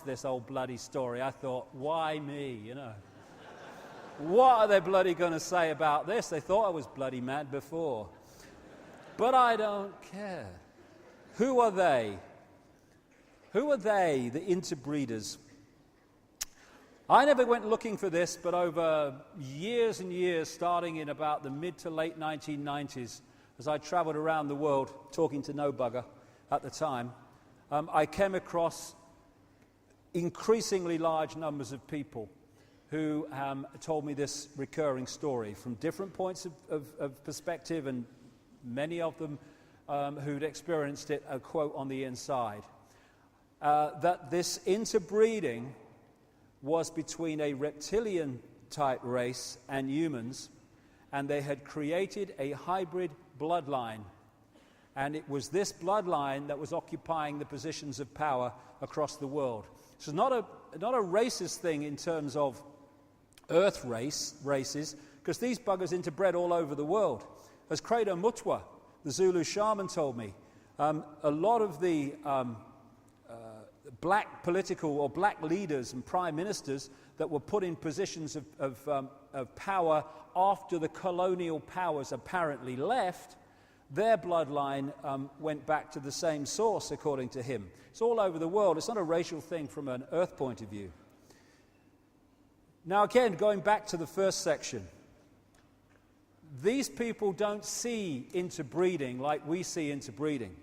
this old bloody story, I thought, why me, What are they bloody going to say about this? They thought I was bloody mad before. But I don't care. Who are they? Who are they, the interbreeders? I never went looking for this, but over years and years, starting in about the mid to late 1990s, as I traveled around the world talking to no bugger at the time, I came across increasingly large numbers of people who told me this recurring story from different points of perspective, and many of them who'd experienced it, a quote on the inside, that this interbreeding was between a reptilian-type race and humans, and they had created a hybrid bloodline. And it was this bloodline that was occupying the positions of power across the world. So it's not a racist thing in terms of earth races, because these buggers interbred all over the world. As Credo Mutwa, the Zulu shaman, told me, a lot of the black political or black leaders and prime ministers that were put in positions of power after the colonial powers apparently left, their bloodline went back to the same source, according to him. It's all over the world. It's not a racial thing from an earth point of view. Now, again, going back to the first section, these people don't see interbreeding like we see interbreeding.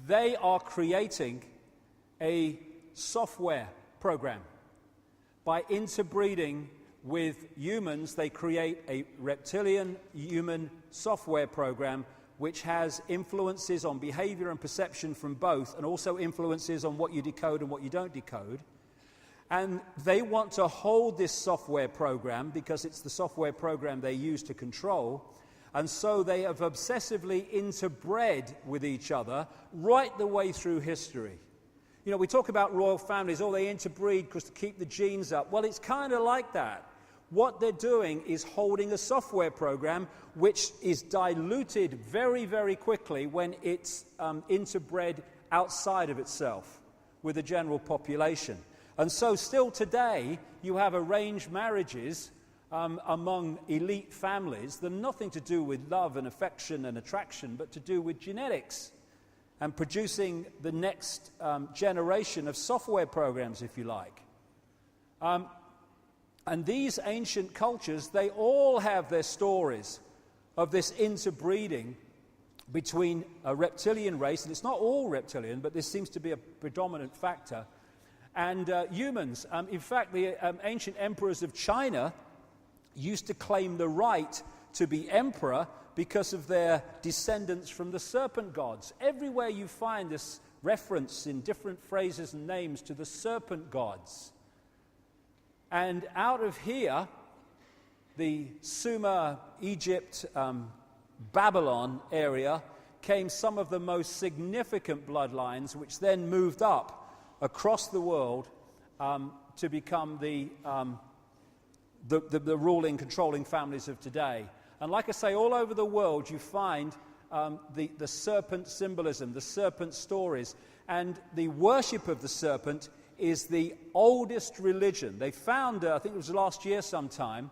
They are creating a software program. By interbreeding with humans, they create a reptilian-human software program which has influences on behavior and perception from both, and also influences on what you decode and what you don't decode. And they want to hold this software program because it's the software program they use to control. And so they have obsessively interbred with each other right the way through history. We talk about royal families, they interbreed because to keep the genes up. Well, it's kind of like that. What they're doing is holding a software program which is diluted very, very quickly when it's interbred outside of itself with the general population. And so still today, you have arranged marriages among elite families that are nothing to do with love and affection and attraction, but to do with genetics and producing the next generation of software programs, if you like. And these ancient cultures, they all have their stories of this interbreeding between a reptilian race, and it's not all reptilian, but this seems to be a predominant factor, and humans. In fact, the ancient emperors of China used to claim the right to be emperor because of their descendants from the serpent gods. Everywhere you find this reference in different phrases and names to the serpent gods. And out of here, the Sumer, Egypt, Babylon area, came some of the most significant bloodlines, which then moved up across the world to become the ruling, controlling families of today. And like I say, all over the world you find the serpent symbolism, the serpent stories, and the worship of the serpent is the oldest religion. They found, I think it was last year sometime,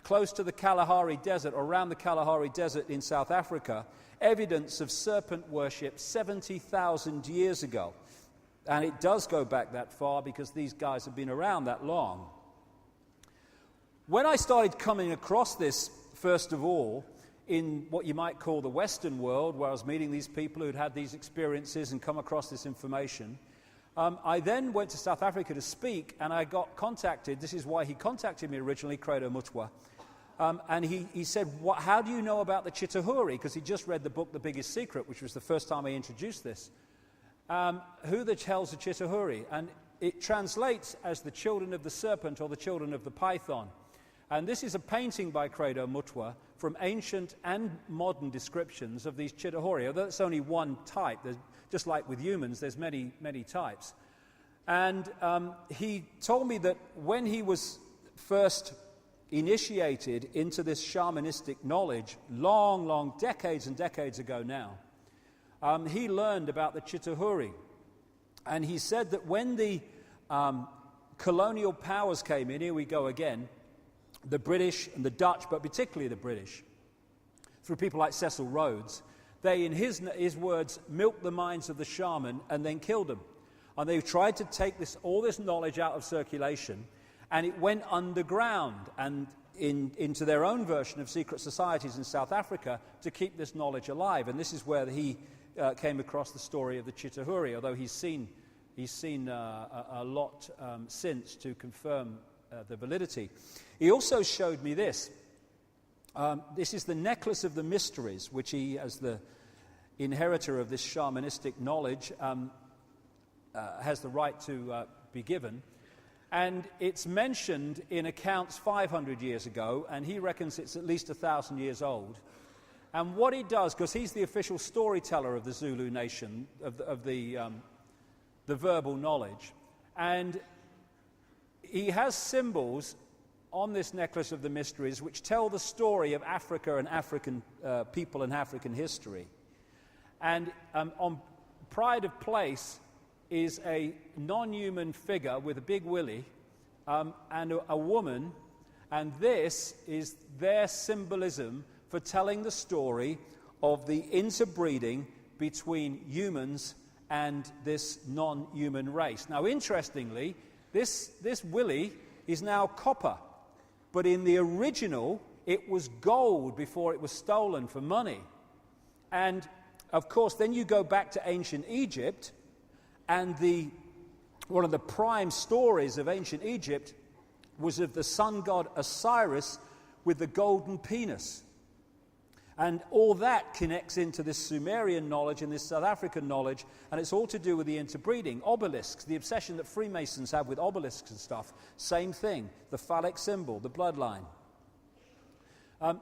close to the Kalahari Desert, or around the Kalahari Desert in South Africa, evidence of serpent worship 70,000 years ago. And it does go back that far because these guys have been around that long. When I started coming across this, first of all, in what you might call the Western world, where I was meeting these people who'd had these experiences and come across this information, I then went to South Africa to speak, and I got contacted. This is why he contacted me originally, Credo Mutwa. And he said, how do you know about the Chitahuri? Because he just read the book, The Biggest Secret, which was the first time I introduced this. Who the hell's the Chitahuri? And it translates as the children of the serpent or the children of the python. And this is a painting by Credo Mutwa from ancient and modern descriptions of these Chitahuri. Although it's only one type, just like with humans, there's many, many types. And he told me that when he was first initiated into this shamanistic knowledge, long, decades and decades ago now, he learned about the Chitahuri. And he said that when the colonial powers came in, here we go again, the British and the Dutch, but particularly the British, through people like Cecil Rhodes, they, in his words, milked the minds of the shaman and then killed them. And they tried to take all this knowledge out of circulation, and it went underground and into their own version of secret societies in South Africa to keep this knowledge alive. And this is where he came across the story of the Chitahuri, although he's seen a lot since to confirm the validity. He also showed me this. This is the necklace of the mysteries, which he, as the inheritor of this shamanistic knowledge, has the right to be given. And it's mentioned in accounts 500 years ago, and he reckons it's at least 1,000 years old. And what he does, because he's the official storyteller of the Zulu nation, of the verbal knowledge, and he has symbols on this necklace of the mysteries which tell the story of Africa and African people and African history. And on pride of place is a non-human figure with a big willy and a woman, and this is their symbolism for telling the story of the interbreeding between humans and this non-human race. Now, interestingly, this willy is now copper, but in the original, it was gold before it was stolen for money. And, of course, then you go back to ancient Egypt, and one of the prime stories of ancient Egypt was of the sun god Osiris with the golden penis. And all that connects into this Sumerian knowledge and this South African knowledge, and it's all to do with the interbreeding. Obelisks, the obsession that Freemasons have with obelisks and stuff, same thing. The phallic symbol, the bloodline.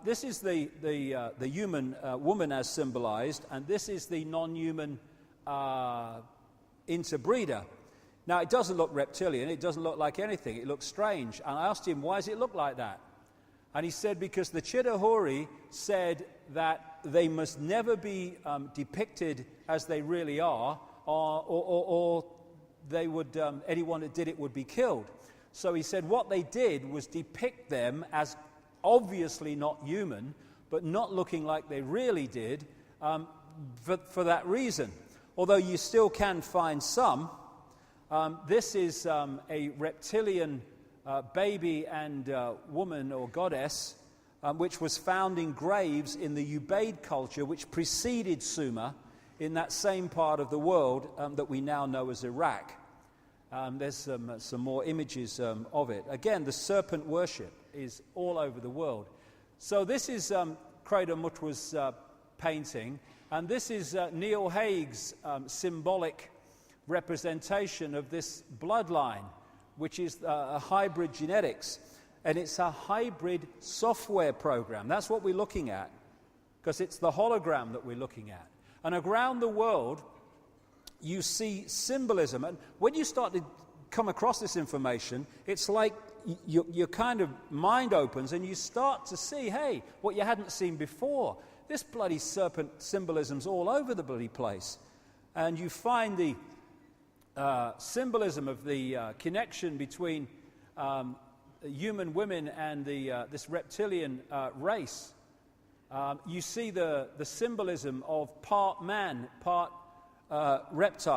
This is the human woman as symbolized, and this is the non-human interbreeder. Now, it doesn't look reptilian, it doesn't look like anything, it looks strange. And I asked him, why does it look like that? And he said, because the Chitahuri said that they must never be depicted as they really are, or they would, anyone that did it would be killed. So he said what they did was depict them as obviously not human, but not looking like they really did, for that reason. Although you still can find some. This is a reptilian baby and woman or goddess, which was found in graves in the Ubaid culture, which preceded Sumer in that same part of the world that we now know as Iraq. There's some more images of it. Again, the serpent worship is all over the world. So this is Credo Mutwa's painting, and this is Neil Haig's symbolic representation of this bloodline, which is a hybrid genetics, and it's a hybrid software program. That's what we're looking at, because it's the hologram that we're looking at. And around the world, you see symbolism. And when you start to come across this information, it's like your kind of mind opens and you start to see, hey, what you hadn't seen before. This bloody serpent symbolism's all over the bloody place. And you find the symbolism of the connection between human women and this reptilian race. You see the symbolism of part man, part reptile.